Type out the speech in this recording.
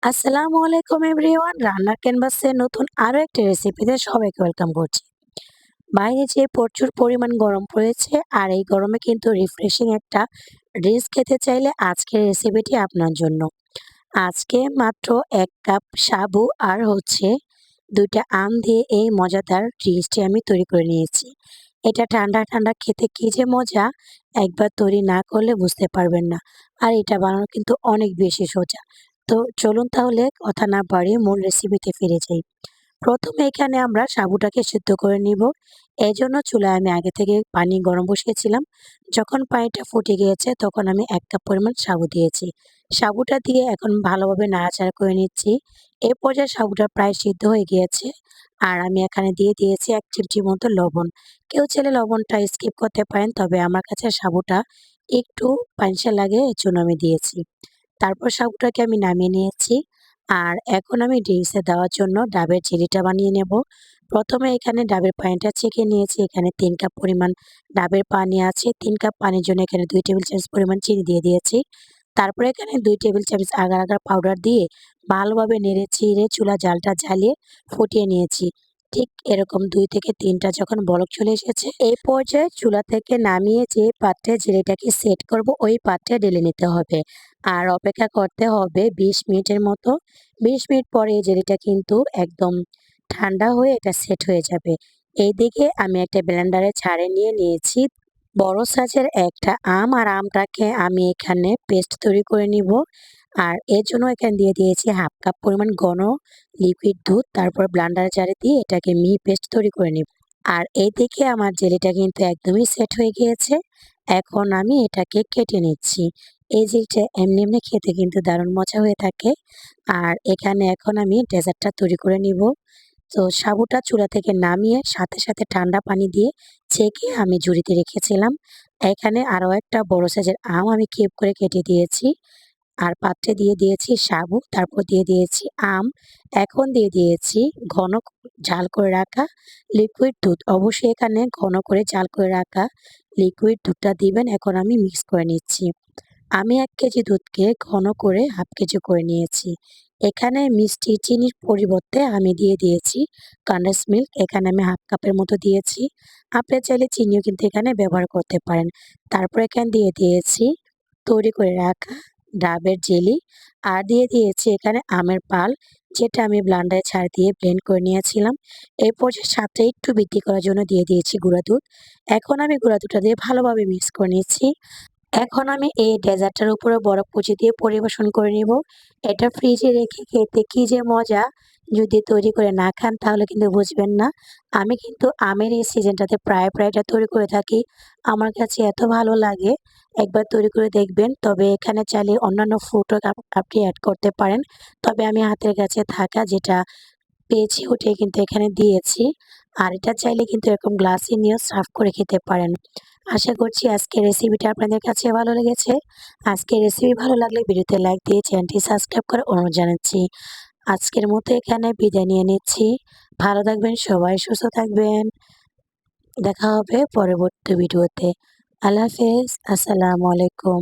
আসসালামু আলাইকুম এভরিওয়ান। রান্নার ক্যানভাসে নতুন আরো একটা রেসিপিতে সবাইকে ওয়েলকাম করছি। বাইরে যে প্রচুর পরিমাণ গরম পড়েছে আর এই গরমে কিন্তু রিফ্রেশিং একটা ড্রিঙ্কস খেতে চাইলে আজকের রেসিপিটি আপনার জন্য। আজকে মাত্র ১ কাপ সাবু আর ২টা আম দিয়ে এই মজাদার ড্রিঙ্কসটি আমি তৈরি করে নিয়েছি। এটা ঠান্ডা, ঠান্ডা খেতে কি যে মজা! একবার তৈরি না করলে বুঝতে পারবেন না। আর এটা বানানো কিন্তু অনেক বেশি সোজা। তো চলুন তাহলে কথা না বাড়িয়ে মূল রেসিপিতে ফিরে যাই। প্রথমে এখানে আমরা সাবুটাকে সিদ্ধ করে নিব। এজন্য চুলায় আমি আগে থেকে পানি গরম বসিয়েছিলাম। যখন পানিটা ফুটে গিয়েছে তখন আমি ১ কাপ পরিমাণ সাবু দিয়েছি। সাবুটা দিয়ে এখন ভালোভাবে নাড়াচাড়া করে নিচ্ছি। এ পর্যায়ে সাবুটা প্রায় সিদ্ধ হয়ে গিয়েছে। আর আমি এখানে দিয়ে দিয়েছি ১ চিমটি মতো লবণ। কেউ চাইলে লবণটা স্কিপ করতে পারেন, তবে আমার কাছে সাবুটা একটু পানসে লাগে এজন্য আমি দিয়েছি। তারপর সাবুটাকে আমি নামিয়ে নিয়েছি। আর এখন আমি ড্রিঙ্কসে দেওয়ার জন্য ডাবের জেলিটা বানিয়ে নেব। প্রথমে এখানে ডাবের পানিটা ছেঁকে নিয়েছি। এখানে ৩ কাপ পরিমাণ ডাবের পানি আছে। ৩ কাপ পানির জন্য এখানে ২ টেবিল চামচ পরিমাণ চিনি দিয়ে দিয়েছি। তারপরে এখানে ২ টেবিল চামচ আগার আগার পাউডার দিয়ে ভালোভাবে নেড়ে চেড়ে চুলার জালটা জ্বালিয়ে ফুটিয়ে নিয়েছি। ঠিক এরকম ২ থেকে ৩ টা যখন বলক চলে এসেছে, এই পর্যায়ে চুলা থেকে নামিয়ে যে পাত্রে জেলিটাকে সেট করব ওই পাত্রে ঢেলে নিতে হবে। আর অপেক্ষা করতে হবে ২০ মিনিটের মতো। ২০ মিনিট পরে এই জেলিটা কিন্তু একদম ঠান্ডা হয়ে এটা সেট হয়ে যাবে। এইদিকে আমি একটা ব্লেন্ডারে ছাড়ে নিয়ে নিয়েছি বড় সাইজের একটা আম। আর আমটাকে আমি এখানে পেস্ট তৈরি করে নিব। আর এর জন্য এখানে দিয়ে দিয়েছি ১/২ কাপ পরিমাণ ঘন লিকুইড দুধ। তারপর ব্লেন্ডার জারে দিয়ে এটাকে মিহি পেস্ট তৈরি করে নিব। আর এইদিকে আমার জেলিটা কিন্তু একদমই সেট হয়ে গিয়েছে। এখন আমি এটাকে কেটে নিচ্ছি। এই জেলটা এমনি, এমনি খেতে কিন্তু দারুণ মজা হয়ে থাকে। আর এখানে এখন আমি ডেজার্টটা তৈরি করে নিব। তো সাবুটা চুলা থেকে নামিয়ে সাথে, সাথে ঠান্ডা পানি দিয়ে ছেঁকে আমি ঝুড়িতে রেখেছিলাম। এখানে আরো একটা বড় সাইজের আম আমি কিউব করে কেটে দিয়েছি। আর পাত্রে দিয়ে দিয়েছি সাবু, তারপর দিয়ে দিয়েছি আম। এখন দিয়ে দিয়েছি ঘন জাল করে রাখা লিকুইড দুধ। অবশ্যই এখানে ঘন করে জাল করে রাখা লিকুইড দুধটা দিবেন। এখন আমি মিক্স করে নিচ্ছি। আমি ১ কেজি দুধকে ঘন করে ১/২ কেজি করে নিয়েছি। এখানে মিষ্টি চিনির পরিবর্তে আমি দিয়ে দিয়েছি কনডেন্স মিল্ক। এখানে আমি ১/২ কাপের মতো দিয়েছি। আপনি চাইলে চিনিও কিন্তু এখানে ব্যবহার করতে পারেন। তারপর এখানে দিয়ে দিয়েছি তৈরি করে রাখা ডাবের জেলি। আর দিয়ে দিয়েছি এখানে আমের পাল, যেটা আমি ব্লেন্ডারে ছাড় দিয়ে ব্লেন্ড করে নিয়েছিলাম। এই পর্যায়ে স্বাদটা একটু বৃদ্ধি করার জন্য দিয়ে দিয়েছি গুঁড়া দুধ। এখন আমি গুঁড়া দুধটা দিয়ে ভালোভাবে মিক্স করে নিচ্ছি। এখন আমি এই ডেজার্টটার উপরে বরফ কুচি দিয়ে পরিবেশন করে নিব। এটা ফ্রিজে রেখে খেতে কি যে মজা! যদি তৈরি করে না খান তাহলে কিন্তু বুঝবেন না। আমি কিন্তু আমের এই সিজনটাতে প্রায়, প্রায় এটা তৈরি করে থাকি। আমার কাছে এত ভালো লাগে। একবার তৈরি করে দেখবেন। তবে এখানে চাইলে অন্যান্য ফ্রুটও আপনি এড করতে পারেন। তবে আমি হাতের কাছে থাকা যেটা পেয়েছি ওটাই কিন্তু এখানে দিয়েছি। আর এটা চাইলে কিন্তু এরকম গ্লাসে নিয়েও সার্ভ করে খেতে পারেন। আশা করছি আজকের রেসিপিটা আপনাদের কাছে ভালো লেগেছে। আজকের রেসিপি ভালো লাগলে ভিডিওতে লাইক দিয়ে চ্যানেলটি সাবস্ক্রাইব করার অনুরোধ জানাচ্ছি। আজকের মতো এখানে বিদায় নিয়ে নিচ্ছি। ভালো থাকবেন সবাই, সুস্থ থাকবেন। দেখা হবে পরবর্তী ভিডিওতে। আল্লাহ হাফেজ। আসসালামু আলাইকুম।